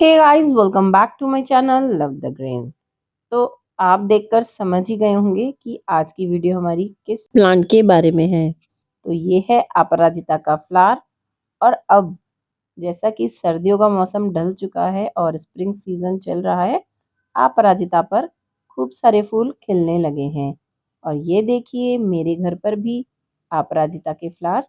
Hey guys, welcome back to my channel Love the Green. तो आप देखकर समझ ही गए होंगे कि आज की वीडियो हमारी किस प्लांट के बारे में है। तो ये है अपराजिता का फ्लावर। और अब जैसा कि सर्दियों का मौसम ढल चुका है और स्प्रिंग सीजन चल रहा है, अपराजिता पर खूब सारे फूल खिलने लगे हैं। और ये देखिए, मेरे घर पर भी अपराजिता के फ्लावर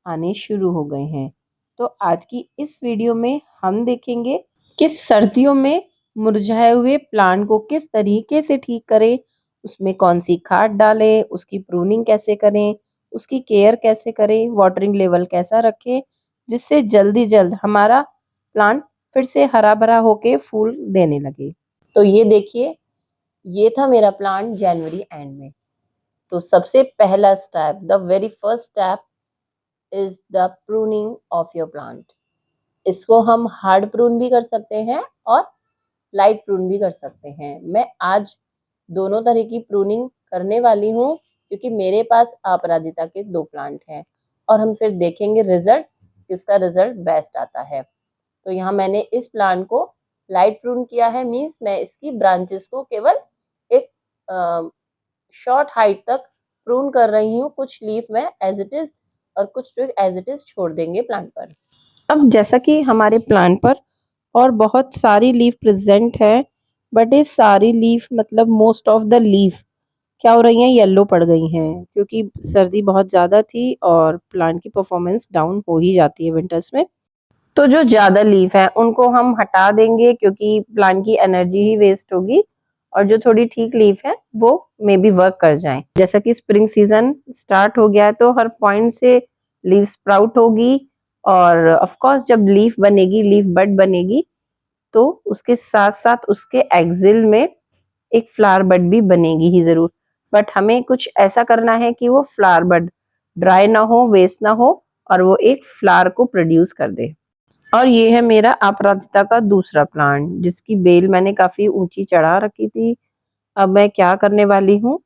आने शुरू हो गए हैं। तो आज की इस वीडियो में हम देखेंगे कि सर्दियों में मुरझाए हुए प्लांट को किस तरीके से ठीक करें, उसमें कौन सी खाद डालें, उसकी प्रूनिंग कैसे करें, उसकी केयर कैसे करें, वाटरिंग लेवल कैसा रखें, जिससे जल्दी जल्द हमारा प्लांट फिर से हरा भरा होके फूल देने लगे। तो ये देखिए, ये था मेरा प्लांट जनवरी एंड में। तो सबसे पहला step, the very first step is the pruning of your plant. इसको हम हार्ड प्रून भी कर सकते हैं और लाइट प्रून भी कर सकते हैं। मैं आज दोनों तरह की प्रूनिंग करने वाली हूँ क्योंकि मेरे पास अपराजिता के 2 प्लांट हैं और हम फिर देखेंगे रिजल्ट, किसका रिजल्ट बेस्ट आता है। तो यहाँ मैंने इस प्लांट को लाइट प्रून किया है, मीन्स मैं इसकी ब्रांचेस को केवल एक शॉर्ट हाइट तक प्रून कर रही हूँ। कुछ लीफ में एज इट इज और कुछ ट्विग एज इट इज छोड़ देंगे प्लांट पर। अब जैसा कि हमारे प्लांट पर और बहुत सारी लीफ प्रेजेंट है, बट ये सारी लीफ मतलब मोस्ट ऑफ द लीफ क्या हो रही हैं, येलो पड़ गई हैं क्योंकि सर्दी बहुत ज़्यादा थी और प्लांट की परफॉर्मेंस डाउन हो ही जाती है विंटर्स में। तो जो ज़्यादा लीफ है उनको हम हटा देंगे क्योंकि प्लांट की एनर्जी ही वेस्ट होगी, और जो थोड़ी ठीक लीफ है वो मे बी वर्क कर जाएं। जैसा कि स्प्रिंग सीजन स्टार्ट हो गया है तो हर पॉइंट से लीफ स्प्राउट होगी, और ऑफ कोर्स जब लीफ बनेगी, लीफ बड बनेगी, तो उसके साथ साथ उसके एक्सिल में एक फ्लावर बड भी बनेगी ही जरूर। बट हमें कुछ ऐसा करना है कि वो फ्लावर बड ड्राई ना हो, वेस्ट ना हो, और वो एक फ्लावर को प्रोड्यूस कर दे। और ये है मेरा अपराजिता का दूसरा प्लांट, जिसकी बेल मैंने काफी ऊंची चढ़ा रखी थी। अब मैं क्या करने वाली हूँ,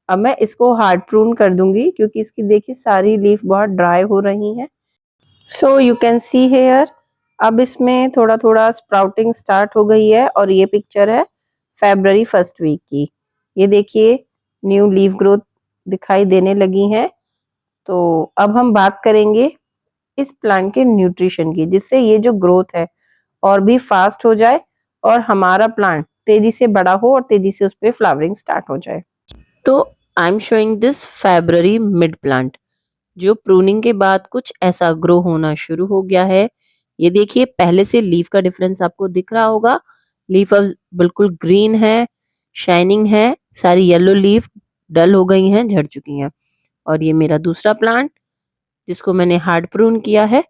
अब मैं इसको हार्ड प्रून कर दूंगी क्योंकि इसकी देखिए सारी लीफ बहुत ड्राई हो रही हैं। So you can see here, अब इसमें थोड़ा थोड़ा स्प्राउटिंग स्टार्ट हो गई है। और ये पिक्चर है February फर्स्ट वीक की। ये देखिए, न्यू लीफ ग्रोथ दिखाई देने लगी हैं। तो अब हम बात करेंगे इस प्लांट के न्यूट्रिशन की, जिससे ये जो ग्रोथ है और भी फास्ट हो जाए और हमारा प्लांट तेजी से बड़ा हो और तेजी से उस पर फ्लावरिंग स्टार्ट हो जाए। तो I am showing this February mid plant, जो प्रूनिंग के बाद कुछ ऐसा ग्रो होना शुरू हो गया है। ये देखिए, पहले से लीफ का डिफरेंस आपको दिख रहा होगा। लीफ अब बिल्कुल ग्रीन है, शाइनिंग है, सारी येलो लीफ डल हो गई हैं, झड़ चुकी हैं। और ये मेरा दूसरा प्लांट जिसको मैंने हार्ड प्रून किया है,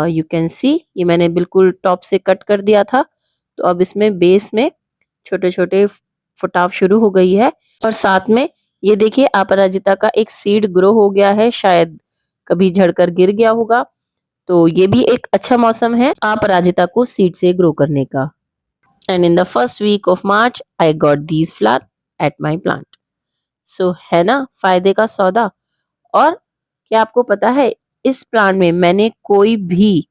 यू कैन सी, ये मैंने बिल्कुल टॉप से कट कर दिया था। तो अब इसमें बेस में छोटे छोटे फुटाव शुरू हो गई है, और साथ में ये देखिए अपराजिता का एक सीड ग्रो हो गया है, शायद कभी झड़कर गिर गया होगा। तो ये भी एक अच्छा मौसम है अपराजिता को सीड से ग्रो करने का। And in the first week of March I got these flower at my plant. So है ना फायदे का सौदा। और क्या आपको पता है, इस प्लांट में मैंने कोई भी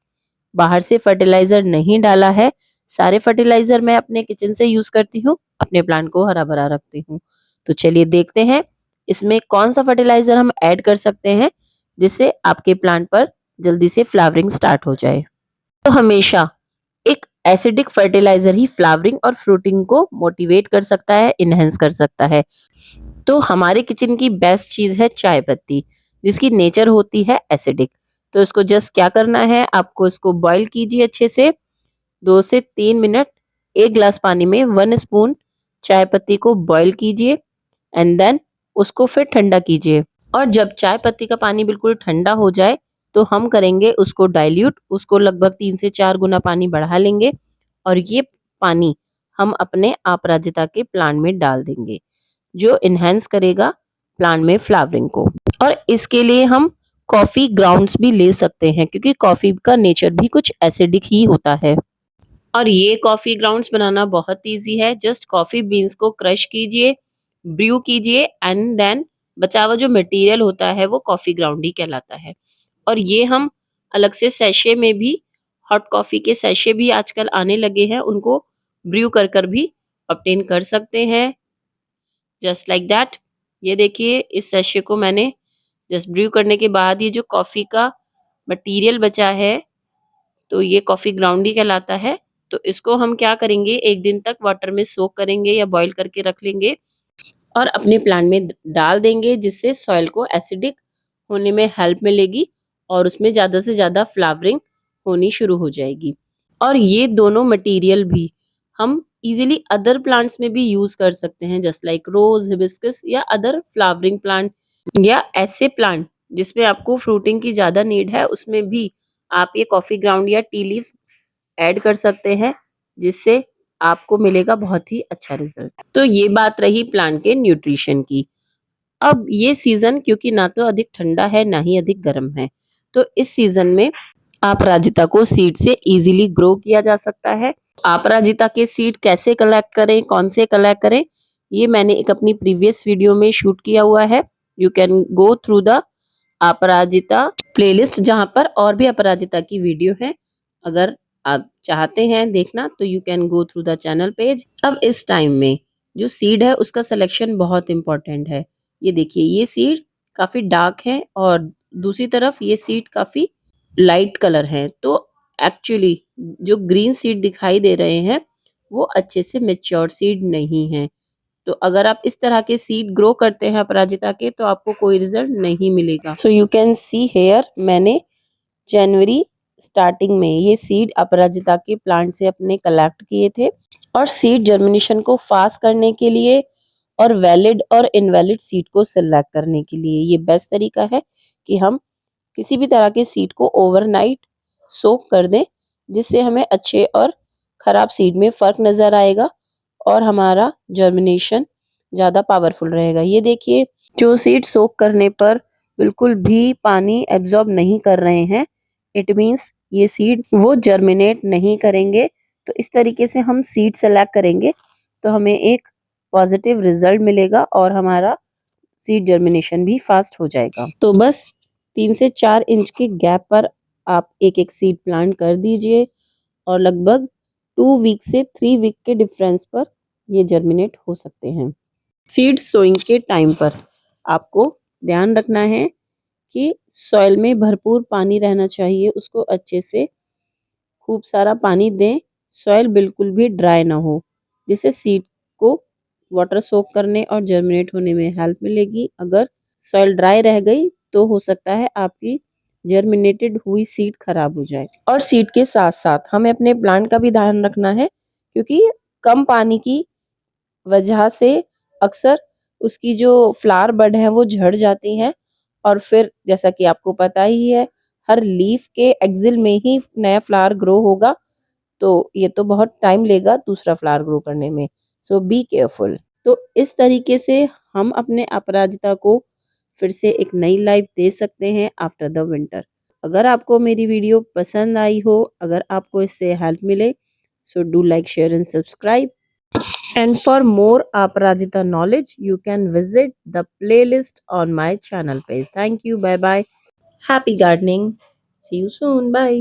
बाहर से फर्टिलाइजर नहीं डाला है। सारे फर्टिलाइजर मैं अपने किचन से यूज करती हूँ, अपने प्लांट को हरा भरा रखती हूँ। तो चलिए देखते हैं इसमें कौन सा फर्टिलाइजर हम ऐड कर सकते हैं जिससे आपके प्लांट पर जल्दी से फ्लावरिंग स्टार्ट हो जाए। तो हमेशा एक एसिडिक फर्टिलाइजर ही फ्लावरिंग और फ्रूटिंग को मोटिवेट कर सकता है, इनहेंस कर सकता है। तो हमारे किचन की बेस्ट चीज है चाय पत्ती, जिसकी नेचर होती है एसिडिक। तो इसको जस्ट क्या करना है, आपको इसको बॉईल कीजिए अच्छे से 2 से 3 मिनट। 1 ग्लास पानी में 1 स्पून चाय पत्ती को बॉईल कीजिए, एंड देन उसको फिर ठंडा कीजिए। और जब चाय पत्ती का पानी बिल्कुल ठंडा हो जाए तो हम करेंगे उसको डाइल्यूट, उसको लगभग 3 से 4 गुना पानी बढ़ा लेंगे, और ये पानी हम अपने अपराजिता के प्लांट में डाल देंगे, जो इनहेंस करेगा प्लांट में फ्लावरिंग को। और इसके लिए हम कॉफी ग्राउंड्स भी ले सकते हैं क्योंकि कॉफी का नेचर भी कुछ एसिडिक ही होता है। और ये कॉफी ग्राउंड्स बनाना बहुत इजी है। जस्ट कॉफी बीन्स को क्रश कीजिए, ब्रू कीजिए, एंड देन बचा हुआ जो मटेरियल होता है वो कॉफी ग्राउंड ही कहलाता है। और ये हम अलग से सैशे में भी हॉट कॉफ़ी के सैशे भी आजकल आने लगे हैं, उनको ब्रू कर कर भी ऑब्टेन कर सकते हैं, जस्ट लाइक दैट। ये देखिए, इस सैशे को मैंने जस्ट ब्रू करने के बाद ये जो कॉफ़ी का मटीरियल बचा है, तो ये कॉफ़ी ग्राउंड ही कहलाता है। तो इसको हम क्या करेंगे, 1 दिन तक वाटर में सोक करेंगे या बॉयल करके रख लेंगे और अपने प्लांट में डाल देंगे, जिससे सॉइल को एसिडिक होने में हेल्प मिलेगी और उसमें ज़्यादा से ज़्यादा फ्लावरिंग होनी शुरू हो जाएगी। और ये दोनों मटेरियल भी हम इजीली अदर प्लांट्स में भी यूज़ कर सकते हैं, जस्ट लाइक रोज़, हिबिस्कस या अदर फ्लावरिंग प्लांट, या ऐसे प्लांट जिसमें आपको फ्रूटिंग की ज़्यादा नीड है, उसमें भी आप ये कॉफ़ी ग्राउंड या टी लीव्स ऐड कर सकते हैं, जिससे आपको मिलेगा बहुत ही अच्छा रिजल्ट। तो ये बात रही प्लांट के न्यूट्रिशन की। अब ये सीजन क्योंकि ना तो अधिक ठंडा है ना ही अधिक गर्म है, तो इस सीजन में अपराजिता को सीड से इजीली ग्रो किया जा सकता है। अपराजिता के सीड कैसे कलेक्ट करें, कौन से कलेक्ट करें, ये मैंने एक अपनी प्रीवियस वीडियो में शूट किया हुआ है। You can go through the Aparajita playlist, जहां पर और भी अपराजिता की वीडियो है। अगर आप चाहते हैं देखना तो you can go through the channel page. अब इस टाइम में जो सीड है उसका सिलेक्शन बहुत इंपॉर्टेंट है। ये देखिए, ये सीड काफी डार्क है और दूसरी तरफ ये सीड काफी लाइट कलर है। तो एक्चुअली जो ग्रीन सीड दिखाई दे रहे हैं वो अच्छे से मेच्योर सीड नहीं है। तो अगर आप इस तरह के सीड ग्रो करते हैं अपराजिता के, तो आपको कोई रिजल्ट नहीं मिलेगा। So you can see here, मैंने जनवरी स्टार्टिंग में ये सीड अपराजिता के प्लांट से अपने कलेक्ट किए थे। और सीड जर्मिनेशन को फास्ट करने के लिए और वैलिड और इनवैलिड सीड को सिलेक्ट करने के लिए ये बेस्ट तरीका है कि हम किसी भी तरह के सीड को ओवरनाइट सोक कर दें, जिससे हमें अच्छे और खराब सीड में फ़र्क नज़र आएगा और हमारा जर्मिनेशन ज़्यादा पावरफुल रहेगा। ये देखिए, जो सीड सोक करने पर बिल्कुल भी पानी एब्जॉर्ब नहीं कर रहे हैं, इट मीन्स ये सीड वो जर्मिनेट नहीं करेंगे। तो इस तरीके से हम सीड सेलेक्ट करेंगे तो हमें एक पॉजिटिव रिजल्ट मिलेगा और हमारा सीड जर्मिनेशन भी फास्ट हो जाएगा। तो बस 3 से 4 इंच के गैप पर आप एक एक सीड प्लांट कर दीजिए और लगभग 2 वीक से 3 वीक के डिफरेंस पर ये जर्मिनेट हो सकते हैं। सीड सोइंग के टाइम पर आपको ध्यान रखना है कि सॉइल में भरपूर पानी रहना चाहिए, उसको अच्छे से खूब सारा पानी दें, सॉइल बिल्कुल भी ड्राई ना हो, जिससे सीड को वाटर सोक करने और जर्मिनेट होने में हेल्प मिलेगी। अगर सॉइल ड्राई रह गई तो हो सकता है आपकी जर्मिनेटेड हुई सीड खराब हो जाए। और सीड के साथ साथ हमें अपने प्लांट का भी ध्यान रखना है, क्योंकि कम पानी की वजह से अक्सर उसकी जो फ्लावर बड है वो झड़ जाती हैं और फिर जैसा कि आपको पता ही है, हर लीफ के एक्सिल में ही नया फ्लावर ग्रो होगा, तो ये तो बहुत टाइम लेगा दूसरा फ्लावर ग्रो करने में। सो बी केयरफुल। तो इस तरीके से हम अपने अपराजिता को फिर से एक नई लाइफ दे सकते हैं आफ्टर द विंटर। अगर आपको मेरी वीडियो पसंद आई हो, अगर आपको इससे हेल्प मिले, so do like, share and subscribe. And for more Aparajita knowledge, you can visit the playlist on my channel page. Thank you. Bye bye. Happy gardening. See you soon. Bye.